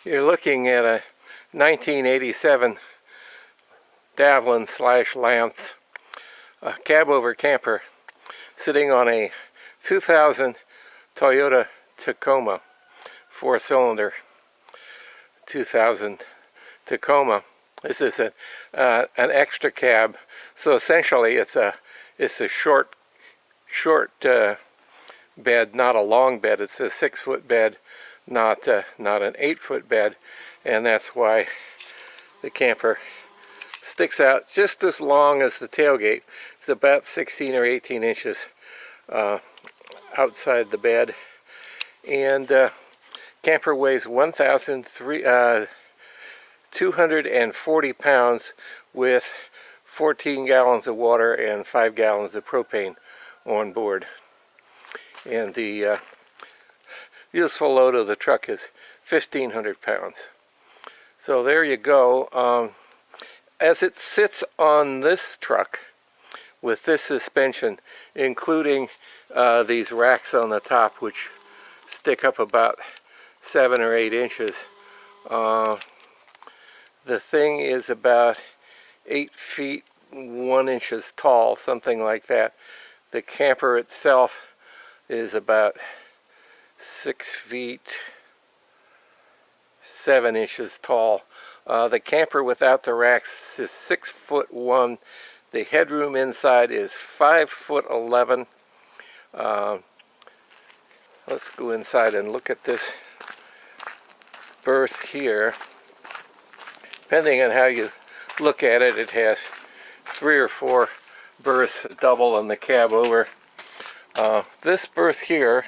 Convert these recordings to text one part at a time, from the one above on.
You're looking at a 1987 Davlin / Lance cab-over camper sitting on a 2000 Toyota Tacoma 4-cylinder 2000 Tacoma. This is an extra cab, so essentially it's a short bed, not a long bed. It's a 6-foot bed, not an 8-foot bed, and that's why the camper sticks out just as long as the tailgate. It's about 16 or 18 inches outside the bed, and camper weighs 1,240 pounds with 14 gallons of water and 5 gallons of propane on board. And the useful load of the truck is 1,500 pounds. So there you go. As it sits on this truck with this suspension, including these racks on the top, which stick up about 7 or 8 inches, the thing is about 8 feet 1 inches tall, something like that. The camper itself is about 6 feet 7 inches tall. The camper without the racks is 6'1". The headroom inside is 5'11". Let's go inside and look at this berth here. Depending on how you look at it, it has 3 or 4 berths, double on the cab over. This berth here,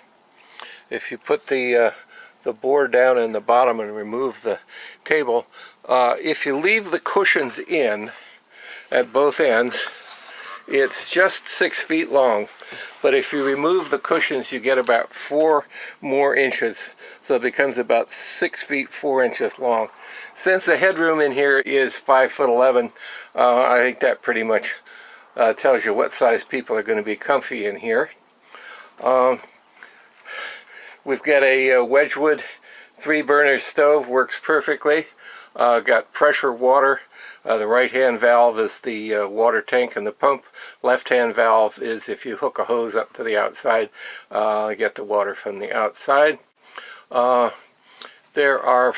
if you put the board down in the bottom and remove the table, if you leave the cushions in at both ends, it's just 6 feet long. But if you remove the cushions, you get about 4 more inches. So it becomes about 6 feet 4 inches long. Since the headroom in here is 5'11", I think that pretty much tells you what size people are going to be comfy in here. We've got a Wedgwood 3-burner stove, works perfectly. Got pressure water. The right-hand valve is the water tank and the pump. Left-hand valve is if you hook a hose up to the outside, get the water from the outside. There are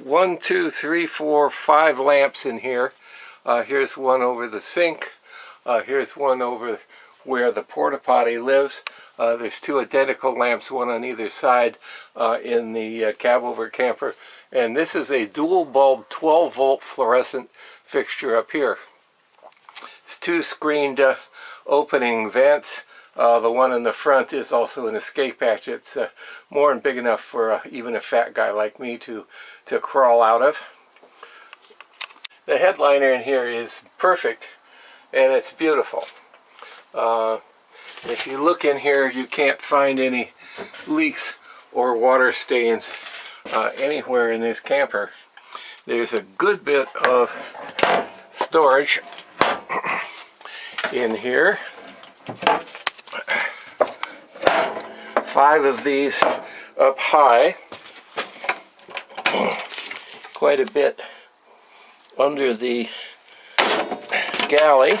1, 2, 3, 4, 5 lamps in here. Here's one over the sink. Here's one over where the porta potty lives. There's 2 identical lamps, one on either side in the cab-over camper. And this is a dual bulb 12-volt fluorescent fixture up here. There's 2 screened opening vents. The one in the front is also an escape hatch. It's more than big enough for even a fat guy like me to crawl out of. The headliner in here is perfect, and it's beautiful. If you look in here, you can't find any leaks or water stains anywhere in this camper. There's a good bit of storage in here. 5 of these up high. Quite a bit under the galley.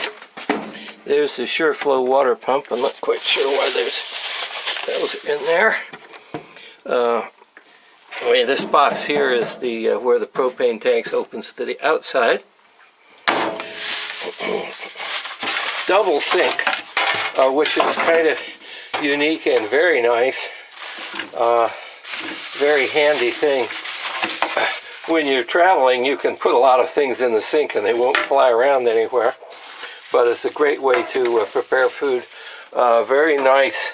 There's the SureFlow water pump. I'm not quite sure why there's those in there. This box here is the where the propane tanks opens to the outside. Double sink, which is kind of unique and very nice. Very handy thing. When you're traveling, you can put a lot of things in the sink and they won't fly around anywhere. But it's a great way to prepare food. Very nice.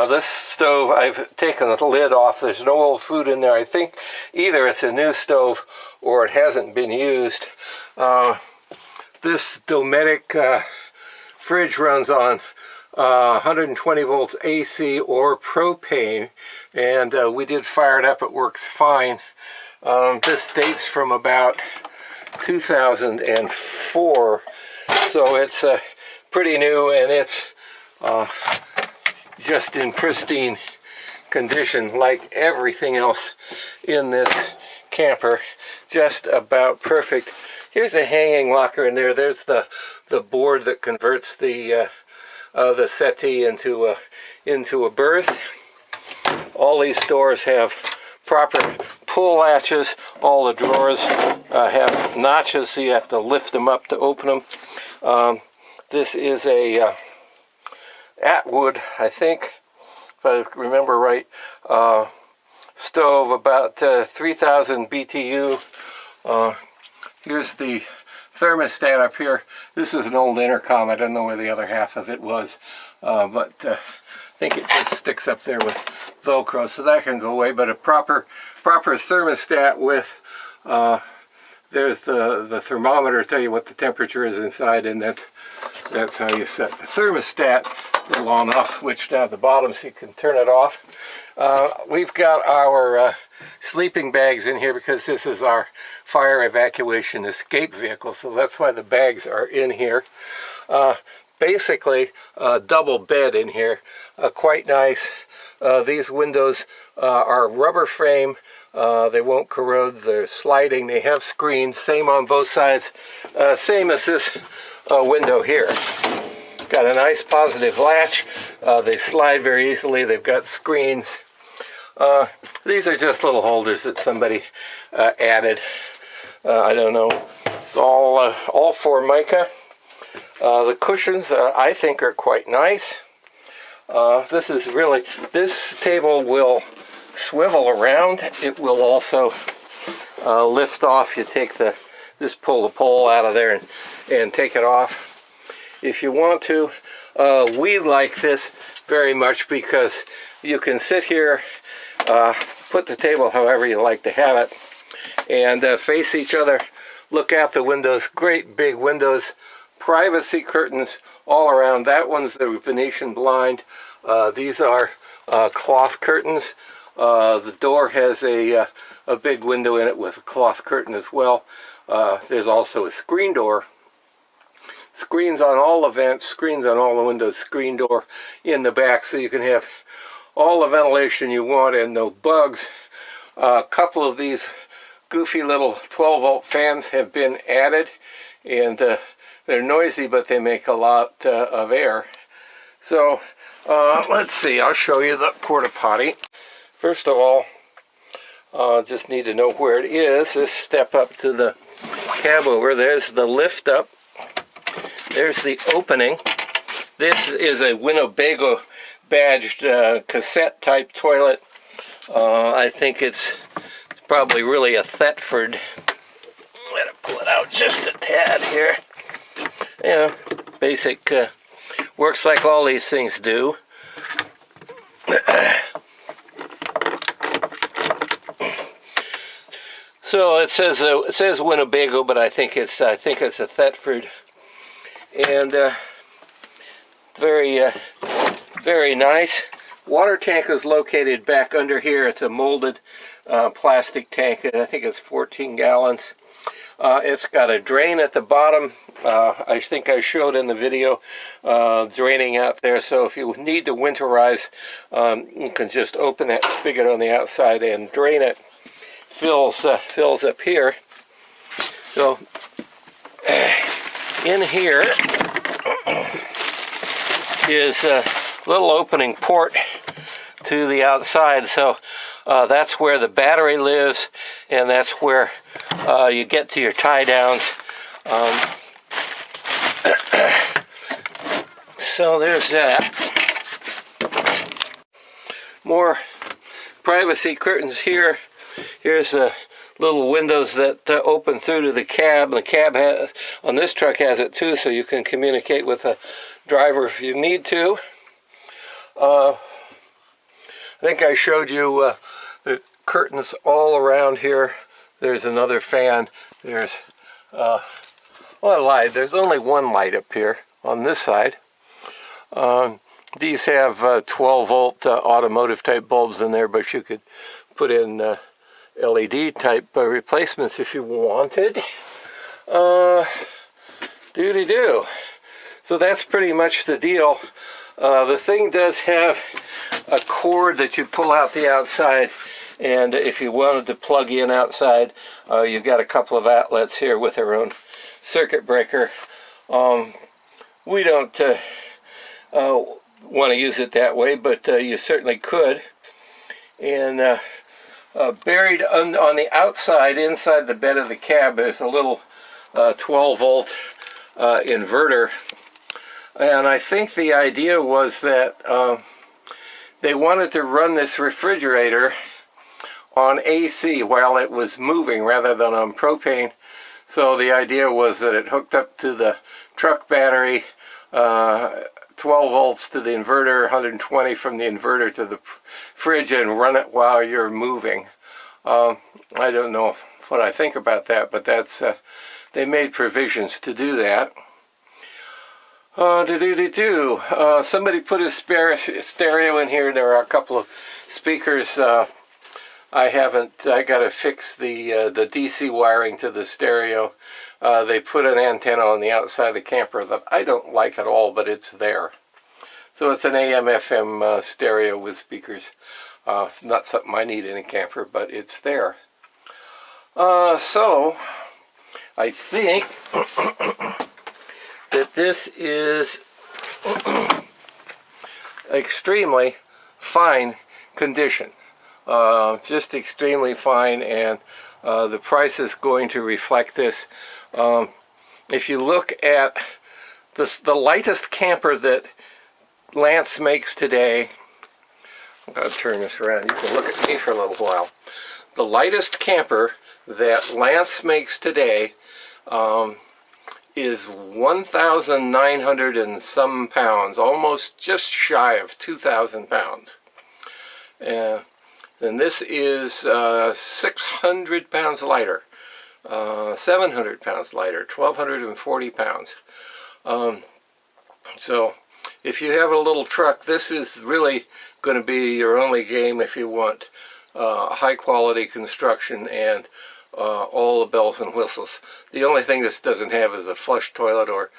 This stove, I've taken the lid off. There's no old food in there. I think either it's a new stove or it hasn't been used. This Dometic fridge runs on 120 volts AC or propane, and we did fire it up. It works fine. This dates from about 2004, so it's pretty new, and it's just in pristine condition like everything else in this camper. Just about perfect. Here's a hanging locker in there. There's the board that converts the settee into a berth. All these doors have proper pull latches. All the drawers have notches, so you have to lift them up to open them. This is a Atwood, I think, if I remember right, stove, about 3,000 BTU. Here's the thermostat up here. This is an old intercom. I don't know where the other half of it was, but I think it just sticks up there with Velcro, so that can go away. But a proper thermostat with there's the thermometer to tell you what the temperature is inside, and that's how you set the thermostat. Little on-off switch down at the bottom so you can turn it off. We've got our sleeping bags in here because this is our fire evacuation escape vehicle, so that's why the bags are in here. Basically, a double bed in here, quite nice. These windows are rubber frame. They won't corrode. They're sliding. They have screens, same on both sides, same as this window here. Got a nice positive latch. They slide very easily. They've got screens. These are just little holders that somebody added. I don't know. It's all for mica. The cushions I think are quite nice. This table will swivel around. It will also lift off. You take just pull the pole out of there and take it off. If you want to, we like this very much because you can sit here, put the table however you like to have it, and face each other, look out the windows. Great big windows, privacy curtains all around. That one's the Venetian blind. These are cloth curtains. The door has a big window in it with a cloth curtain as well. There's also a screen door. Screens on all the vents, screens on all the windows, screen door in the back, so you can have all the ventilation you want and no bugs. A couple of these goofy little 12-volt fans have been added, and they're noisy, but they make a lot of air. So let's see, I'll show you the porta potty. First of all, just need to know where it is. Just step up to the cab over. There's the lift up. There's the opening. This is a Winnebago badged cassette type toilet. I think it's probably really a Thetford. I'm going to pull it out just a tad here. Yeah, basic, works like all these things do. So it says Winnebago, but I think it's a Thetford. And very nice. Water tank is located back under here. It's a molded plastic tank. I think it's 14 gallons. It's got a drain at the bottom. I think I showed in the video draining out there. So if you need to winterize, you can just open that spigot on the outside and drain it. Fills up here. So in here is a little opening port to the outside, so that's where the battery lives, and that's where you get to your tie downs. So there's that. More privacy curtains here. Here's the little windows that open through to the cab. The cab on this truck has it too, so you can communicate with the driver if you need to. I think I showed you the curtains all around here. There's another fan. There's well, I lied. There's only one light up here on this side. These have 12-volt automotive type bulbs in there, but you could put in LED type replacements if you wanted. Do. So that's pretty much the deal. The thing does have a cord that you pull out the outside And if you wanted to plug in outside, you've got a couple of outlets here with their own circuit breaker. We don't want to use it that way, but you certainly could. And buried on the outside, inside the bed of the cab, is a little 12-volt inverter. And I think the idea was that they wanted to run this refrigerator on AC while it was moving rather than on propane. So the idea was that it hooked up to the truck battery, 12 volts to the inverter, 120 from the inverter to the fridge, and run it while you're moving. I don't know what I think about that, but that's they made provisions to do that. Somebody put a spare stereo in here. There are a couple of speakers. I got to fix the DC wiring to the stereo. They put an antenna on the outside of the camper that I don't like at all, but it's there. So it's an AM/FM stereo with speakers. Not something I need in a camper, but it's there. So I think that this is extremely fine condition. Just extremely fine, and the price is going to reflect this. If you look at the lightest camper that Lance makes today, I'll turn this around, you can look at me for a little while. The lightest camper that Lance makes today is 1,900 and some pounds, almost just shy of 2,000 pounds. And this is 600 pounds lighter, 700 pounds lighter, 1,240 pounds. So if you have a little truck, this is really going to be your only game if you want high quality construction and all the bells and whistles. The only thing this doesn't have is a flush toilet or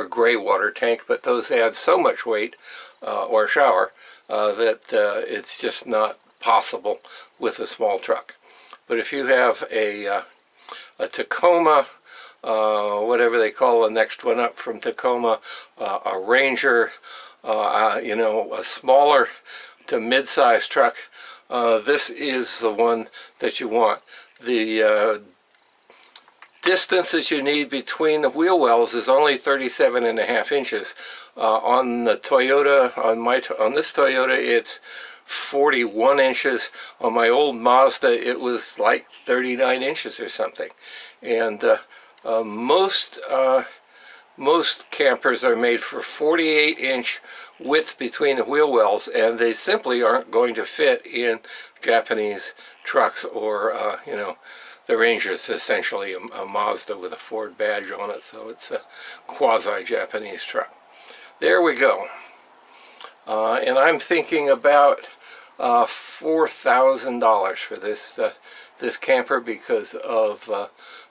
gray water tank, but those add so much weight, or shower, that it's just not possible with a small truck. But if you have a Tacoma, whatever they call the next one up from Tacoma, a Ranger, you know, a smaller to mid-size truck, this is the one that you want. The distance that you need between the wheel wells is only 37.5 inches. On the Toyota, on this Toyota, it's 41 inches. On my old Mazda, it was like 39 inches or something. And most campers are made for 48-inch width between the wheel wells, and they simply aren't going to fit in Japanese trucks or, you know, the Ranger is essentially a Mazda with a Ford badge on it, so it's a quasi-Japanese truck. There we go. And I'm thinking about $4,000 for this camper because of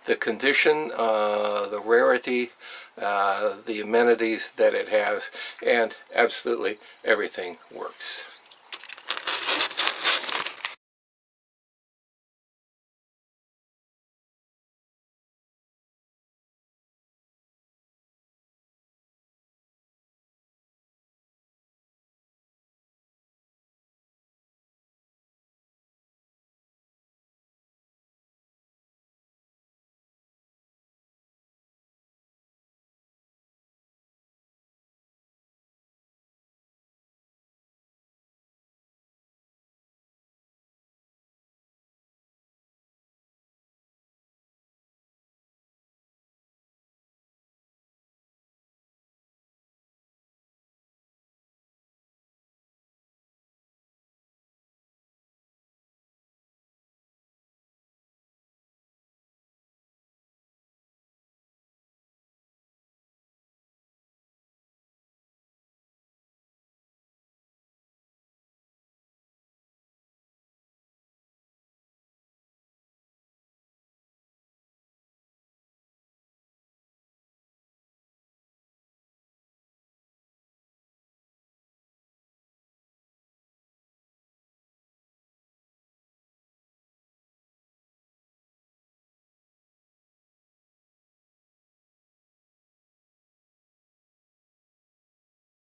the condition, the rarity, the amenities that it has, and absolutely everything works.